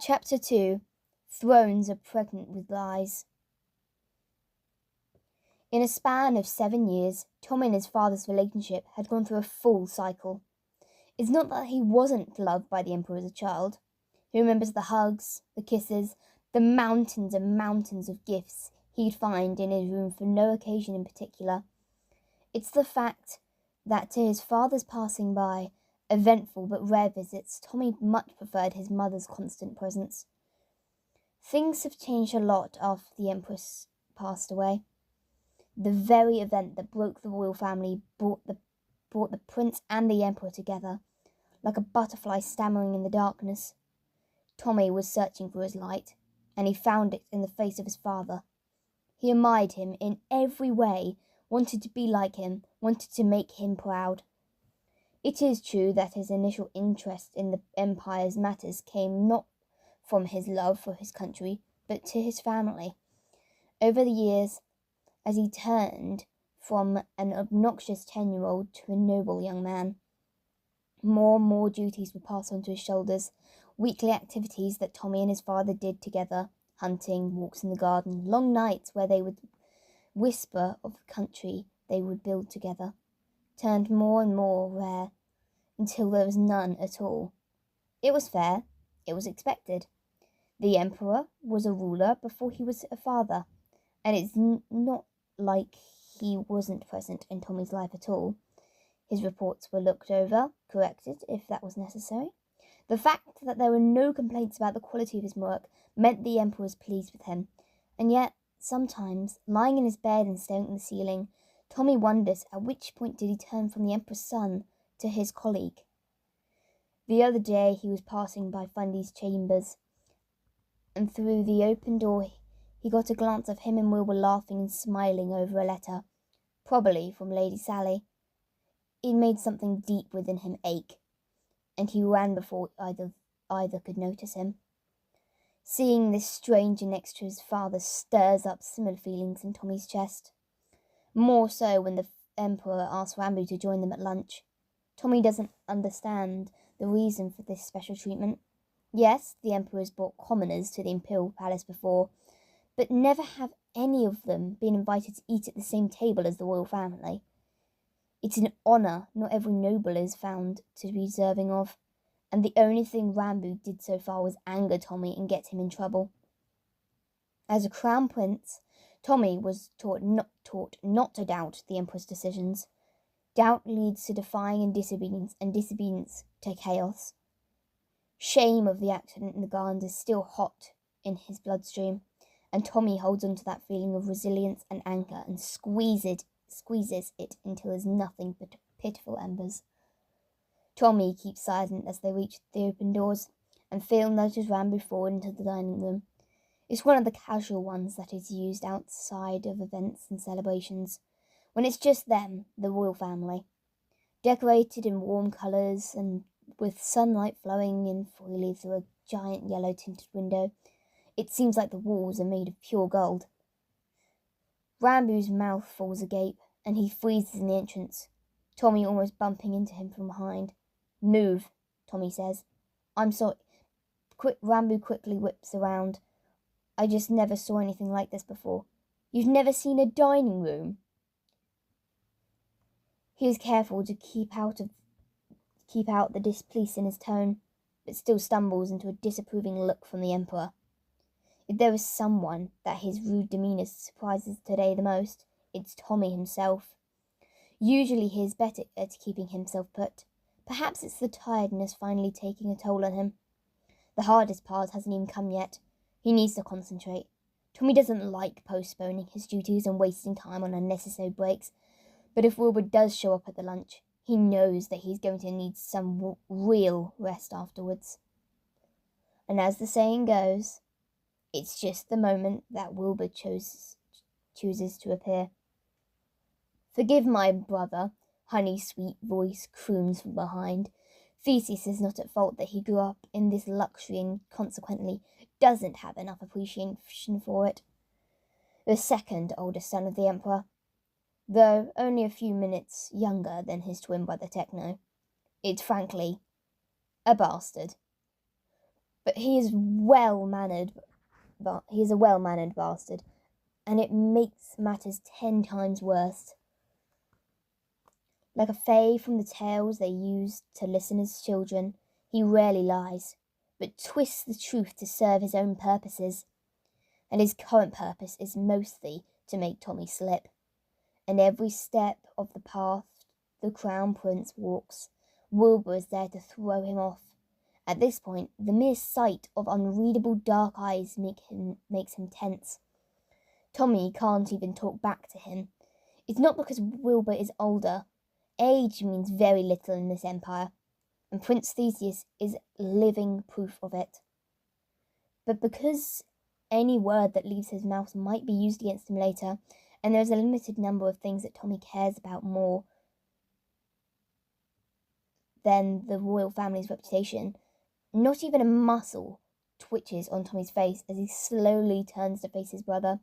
Chapter 2. Thrones are pregnant with lies. In a span of 7 years, Tommy and his father's relationship had gone through a full cycle. It's not that he wasn't loved by the Emperor as a child. He remembers the hugs, the kisses, the mountains and mountains of gifts he'd find in his room for no occasion in particular. It's the fact that to his father's passing by, eventful but rare visits, Tommy much preferred his mother's constant presence. Things have changed a lot after the Empress passed away. The very event that broke the royal family brought the prince and the Emperor together, like a butterfly stammering in the darkness. Tommy was searching for his light, and he found it in the face of his father. He admired him in every way, wanted to be like him, wanted to make him proud. It is true that his initial interest in the empire's matters came not from his love for his country, but to his family. Over the years, as he turned from an obnoxious 10-year-old to a noble young man, more and more duties were passed on to his shoulders, weekly activities that Tommy and his father did together, hunting, walks in the garden, long nights where they would whisper of the country they would build together, turned more and more rare, until there was none at all. It was fair, it was expected. The Emperor was a ruler before he was a father, and it's not like he wasn't present in Tommy's life at all. His reports were looked over, corrected if that was necessary. The fact that there were no complaints about the quality of his work meant the Emperor was pleased with him, and yet, sometimes, lying in his bed and staring at the ceiling, Tommy wonders at which point did he turn from the Emperor's son to his colleague. The other day he was passing by Fundy's chambers, and through the open door he got a glance of him and Will were laughing and smiling over a letter, probably from Lady Sally. It made something deep within him ache, and he ran before either could notice him. Seeing this stranger next to his father stirs up similar feelings in Tommy's chest. More so when the Emperor asked Rambo to join them at lunch. Tommy doesn't understand the reason for this special treatment. Yes, the Emperor has brought commoners to the Imperial Palace before, but never have any of them been invited to eat at the same table as the royal family. It's an honour not every noble is found to be deserving of, and the only thing Rambo did so far was anger Tommy and get him in trouble. As a crown prince, Tommy was taught not to doubt the Emperor's decisions. Doubt leads to defying and disobedience to chaos. Shame of the accident in the gardens is still hot in his bloodstream, and Tommy holds on to that feeling of resilience and anger and squeezes it until there's nothing but pitiful embers. Tommy keeps silent as they reach the open doors, and Phil nudges Rambo forward into the dining room. It's one of the casual ones that is used outside of events and celebrations, when it's just them, the royal family. Decorated in warm colours and with sunlight flowing in freely through a giant yellow-tinted window, it seems like the walls are made of pure gold. Rambo's mouth falls agape, and he freezes in the entrance, Tommy almost bumping into him from behind. "Move," Tommy says. "I'm sorry." Rambo quickly whips around. "I just never saw anything like this before." "You've never seen a dining room?" He is careful to keep out the displeasure in his tone, but still stumbles into a disapproving look from the Emperor. If there is someone that his rude demeanour surprises today the most, it's Tommy himself. Usually he is better at keeping himself put. Perhaps it's the tiredness finally taking a toll on him. The hardest part hasn't even come yet. He needs to concentrate. Tommy doesn't like postponing his duties and wasting time on unnecessary breaks, but if Wilbur does show up at the lunch, he knows that he's going to need some real rest afterwards. And as the saying goes, it's just the moment that Wilbur chooses to appear. "Forgive my brother," Honey's sweet voice croons from behind. Theseus is not at fault that he grew up in this luxury and consequently doesn't have enough appreciation for it. The second oldest son of the Emperor, though only a few minutes younger than his twin brother Techno. It's frankly a bastard. But he is well-mannered, but he is a well-mannered bastard, and it makes matters 10 times worse. Like a fae from the tales they used to listen as children, he rarely lies, but twists the truth to serve his own purposes. And his current purpose is mostly to make Tommy slip. And every step of the path the Crown Prince walks, Wilbur is there to throw him off. At this point, the mere sight of unreadable dark eyes makes him tense. Tommy can't even talk back to him. It's not because Wilbur is older. Age means very little in this empire, and Prince Theseus is living proof of it. But because any word that leaves his mouth might be used against him later, and there is a limited number of things that Tommy cares about more than the royal family's reputation, not even a muscle twitches on Tommy's face as he slowly turns to face his brother.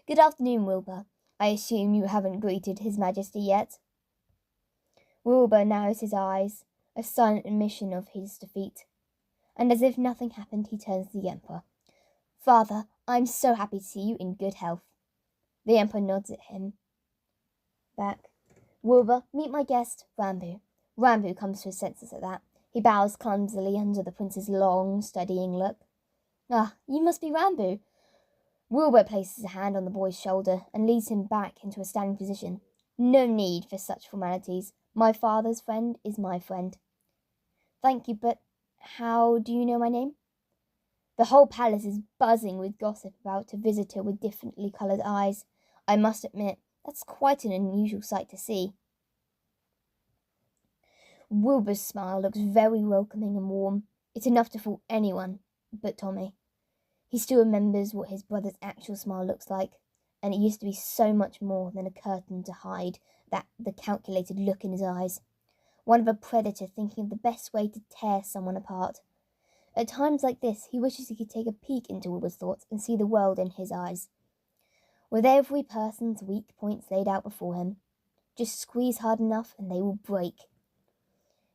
"Good afternoon, Wilbur. I assume you haven't greeted His Majesty yet?" Wilbur narrows his eyes, a silent admission of his defeat. And as if nothing happened, he turns to the Emperor. "Father, I'm so happy to see you in good health." The Emperor nods at him back. "Wilbur, meet my guest, Rambu." Rambu comes to his senses at that. He bows clumsily under the prince's long, studying look. "Ah, you must be Rambu." Wilbur places a hand on the boy's shoulder and leads him back into a standing position. "No need for such formalities. My father's friend is my friend." "Thank you, but how do you know my name?" The whole palace is buzzing with gossip about a visitor with differently coloured eyes. I must admit, that's quite an unusual sight to see. Wilbur's smile looks very welcoming and warm. It's enough to fool anyone but Tommy. He still remembers what his brother's actual smile looks like, and it used to be so much more than a curtain to hide the calculated look in his eyes. One of a predator thinking of the best way to tear someone apart. At times like this, he wishes he could take a peek into Wilbur's thoughts and see the world in his eyes. With every person's weak points laid out before him, just squeeze hard enough and they will break.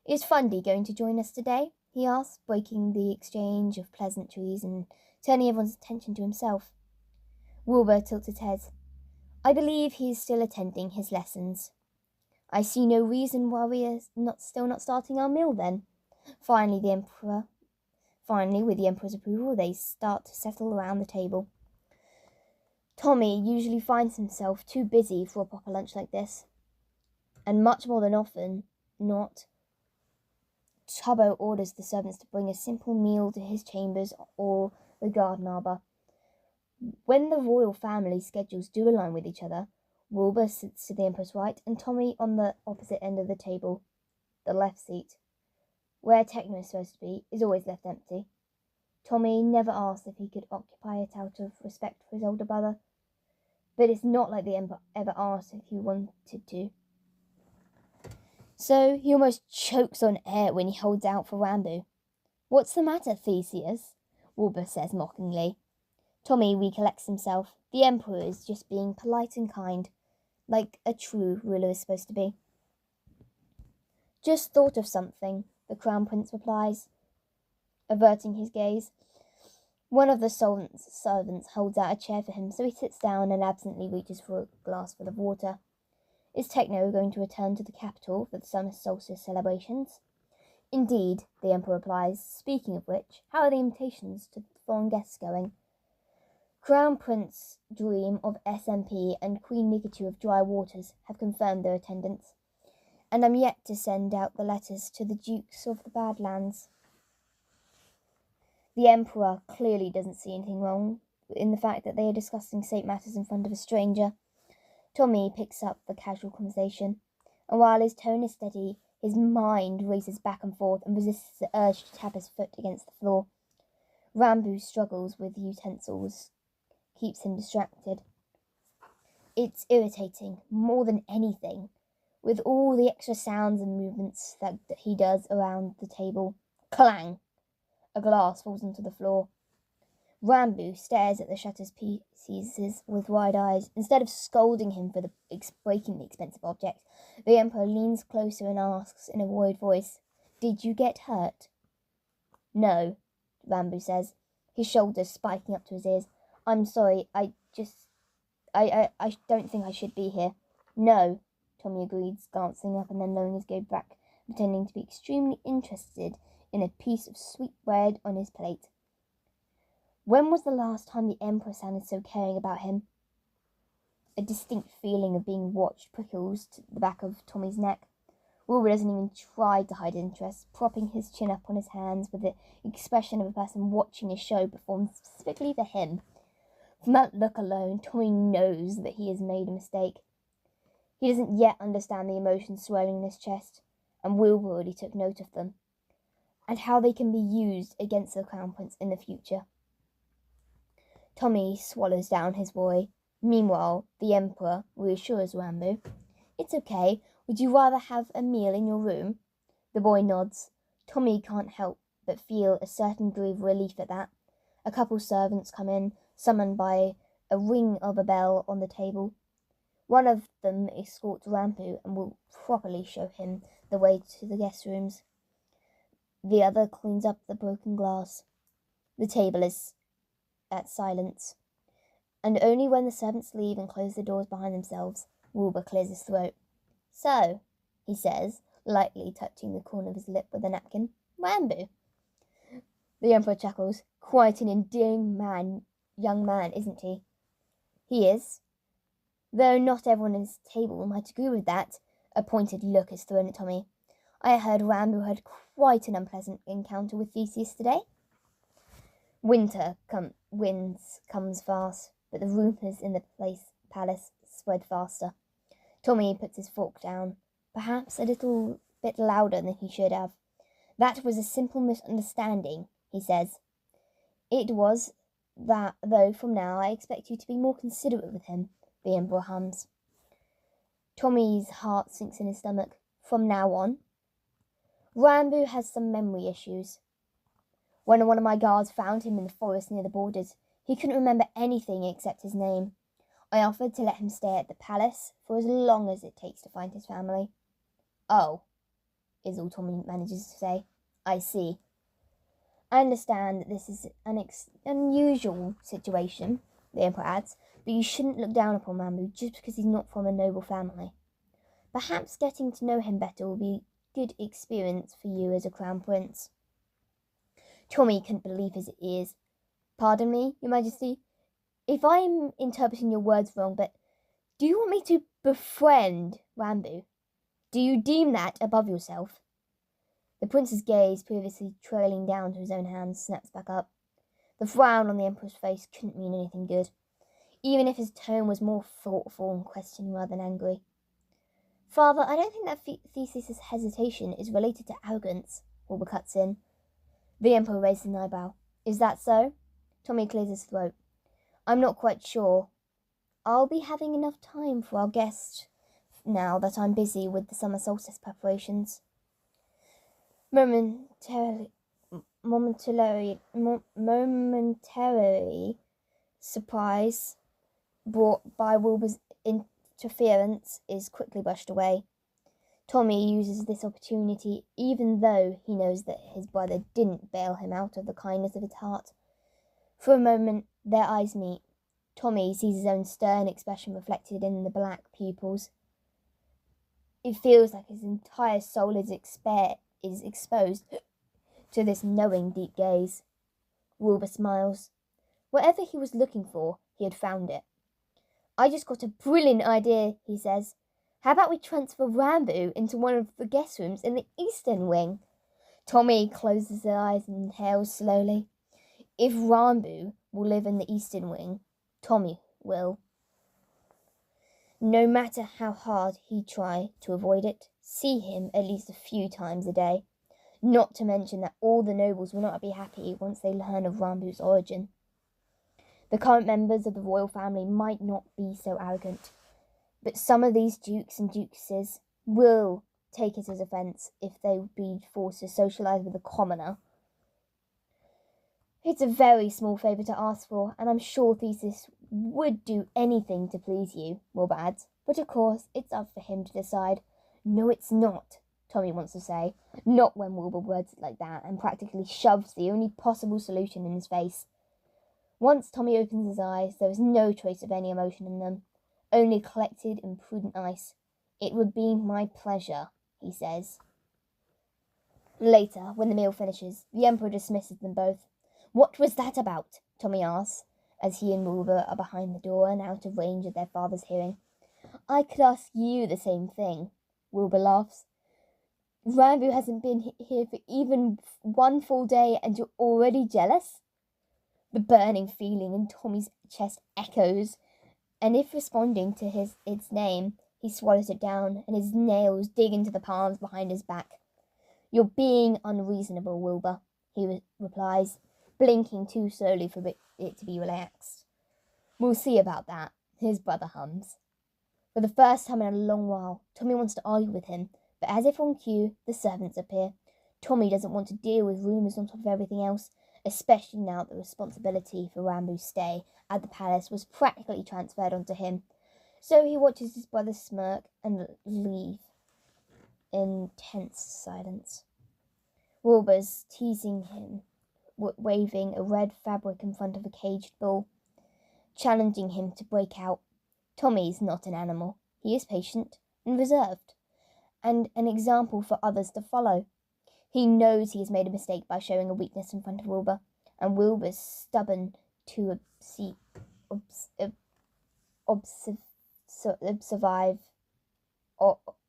"Is Fundy going to join us today?" he asked, breaking the exchange of pleasantries and turning everyone's attention to himself. Wilbur tilted his head. "I believe he is still attending his lessons." "I see no reason why we are still not starting our meal then." Finally, with the Emperor's approval, they start to settle around the table. Tommy usually finds himself too busy for a proper lunch like this, and much more than often not, Tubbo orders the servants to bring a simple meal to his chambers or the garden arbour. When the royal family schedules do align with each other, Wilbur sits to the Emperor's right and Tommy on the opposite end of the table, the left seat. Where Techno is supposed to be is always left empty. Tommy never asked if he could occupy it out of respect for his older brother, but it's not like the Emperor ever asked if he wanted to. So he almost chokes on air when he holds out for Rambu. "What's the matter, Theseus?" Wilbur says mockingly. Tommy recollects himself. The Emperor is just being polite and kind, like a true ruler is supposed to be. "Just thought of something," the Crown Prince replies, averting his gaze. One of the servants holds out a chair for him, so he sits down and absently reaches for a glass full of water. "Is Techno going to return to the capital for the summer solstice celebrations?" "Indeed," the Emperor replies. "Speaking of which, how are the invitations to the foreign guests going?" Crown Prince Dream of SMP and Queen Nikitu of Dry Waters have confirmed their attendance, and I'm yet to send out the letters to the Dukes of the Badlands. The Emperor clearly doesn't see anything wrong in the fact that they are discussing state matters in front of a stranger. Tommy picks up the casual conversation, and while his tone is steady, his mind races back and forth and resists the urge to tap his foot against the floor. Rambu struggles with utensils, keeps him distracted. It's irritating, more than anything, with all the extra sounds and movements that he does around the table. Clang! A glass falls onto the floor. Rambu stares at the shattered pieces with wide eyes. Instead of scolding him for breaking the expensive object, the Emperor leans closer and asks in a worried voice, "Did you get hurt?" "No." Rambo says, his shoulders spiking up to his ears. I'm sorry, I don't think I should be here. No, Tommy agreed, glancing up and then lowering his gaze back, pretending to be extremely interested in a piece of sweet bread on his plate. When was the last time the Emperor sounded so caring about him? A distinct feeling of being watched prickles to the back of Tommy's neck. Wilbur doesn't even try to hide interest, propping his chin up on his hands with the expression of a person watching a show performed specifically for him. From that look alone, Tommy knows that he has made a mistake. He doesn't yet understand the emotions swirling in his chest, and Wilbur already took note of them, and how they can be used against the Crown Prince in the future. Tommy swallows down his worry. Meanwhile, the Emperor reassures Rambo. It's okay. Would you rather have a meal in your room? The boy nods. Tommy can't help but feel a certain degree of relief at that. A couple servants come in, summoned by a ring of a bell on the table. One of them escorts Rambo and will properly show him the way to the guest rooms. The other cleans up the broken glass. The table is at silence, and only when the servants leave and close the doors behind themselves, Wilbur clears his throat. So, he says, lightly touching the corner of his lip with a napkin, Rambo. The Emperor chuckles. Quite an endearing young man, isn't he? He is. Though not everyone at his table might agree with that. A pointed look is thrown at Tommy. I heard Rambo had quite an unpleasant encounter with Theseus today. Winds comes fast, but the rumours in the palace spread faster. Tommy puts his fork down, perhaps a little bit louder than he should have. That was a simple misunderstanding, he says. It was that, though from now I expect you to be more considerate with him, the Emperor hums. Tommy's heart sinks in his stomach. From now on? Rambo has some memory issues. When one of my guards found him in the forest near the borders, he couldn't remember anything except his name. I offered to let him stay at the palace for as long as it takes to find his family. Oh, is all Tommy manages to say. I see. I understand that this is an unusual situation, the Emperor adds, but you shouldn't look down upon Rambo just because he's not from a noble family. Perhaps getting to know him better will be a good experience for you as a crown prince. Tommy couldn't believe his ears. Pardon me, Your Majesty? If I'm interpreting your words wrong, but do you want me to befriend Rambo? Do you deem that above yourself? The prince's gaze, previously trailing down to his own hands, snaps back up. The frown on the Emperor's face couldn't mean anything good, even if his tone was more thoughtful and questioning rather than angry. Father, I don't think that Theseus' hesitation is related to arrogance, Wilbur cuts in. The Emperor raised an eyebrow. Is that so? Tommy clears his throat. I'm not quite sure. I'll be having enough time for our guest now that I'm busy with the summer solstice preparations. Momentarily, surprise brought by Wilbur's interference is quickly brushed away. Tommy uses this opportunity even though he knows that his brother didn't bail him out of the kindness of his heart. For a moment, their eyes meet. Tommy sees his own stern expression reflected in the black pupils. It feels like his entire soul is exposed to this knowing, deep gaze. Wilbur smiles. Whatever he was looking for, he had found it. I just got a brilliant idea, he says. How about we transfer Rambo into one of the guest rooms in the eastern wing? Tommy closes his eyes and inhales slowly. If Rambo will live in the eastern wing, Tommy will. No matter how hard he try to avoid it, see him at least a few times a day. Not to mention that all the nobles will not be happy once they learn of Rambo's origin. The current members of the royal family might not be so arrogant, but some of these dukes and duchesses will take it as offence if they be forced to socialise with a commoner. It's a very small favour to ask for, and I'm sure Theseus would do anything to please you, Wilbur adds. But of course, it's up for him to decide. No, it's not, Tommy wants to say, not when Wilbur words it like that and practically shoves the only possible solution in his face. Once Tommy opens his eyes, there is no trace of any emotion in them, only collected and prudent ice. It would be my pleasure, he says. Later, when the meal finishes, the Emperor dismisses them both. What was that about? Tommy asks, as he and Wilbur are behind the door and out of range of their father's hearing. I could ask you the same thing, Wilbur laughs. Ranbu hasn't been here for even one full day and you're already jealous? The burning feeling in Tommy's chest echoes, and if responding to its name, he swallows it down and his nails dig into the palms behind his back. You're being unreasonable, Wilbur, he replies, blinking too slowly for it to be relaxed. We'll see about that, his brother hums. For the first time in a long while, Tommy wants to argue with him, but as if on cue, the servants appear. Tommy doesn't want to deal with rumours on top of everything else, especially now that the responsibility for Ranbu's stay at the palace was practically transferred onto him. So he watches his brother smirk and leave in tense silence. Wilbur's teasing him, waving a red fabric in front of a caged bull, challenging him to break out. Tommy's not an animal. He is patient and reserved, and an example for others to follow. He knows he has made a mistake by showing a weakness in front of Wilbur, and Wilbur's stubborn to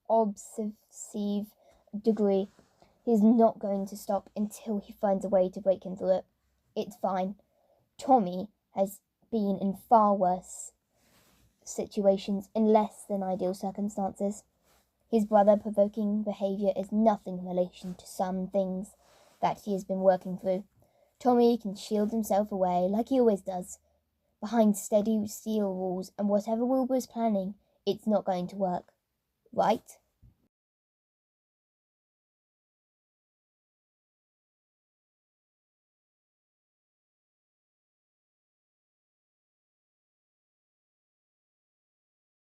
obsessive degree. He's not going to stop until he finds a way to break him through it. It's fine. Tommy has been in far worse situations in less than ideal circumstances. His brother-provoking behaviour is nothing in relation to some things that he has been working through. Tommy can shield himself away, like he always does, behind steady steel rules, and whatever Wilbur is planning, it's not going to work. Right?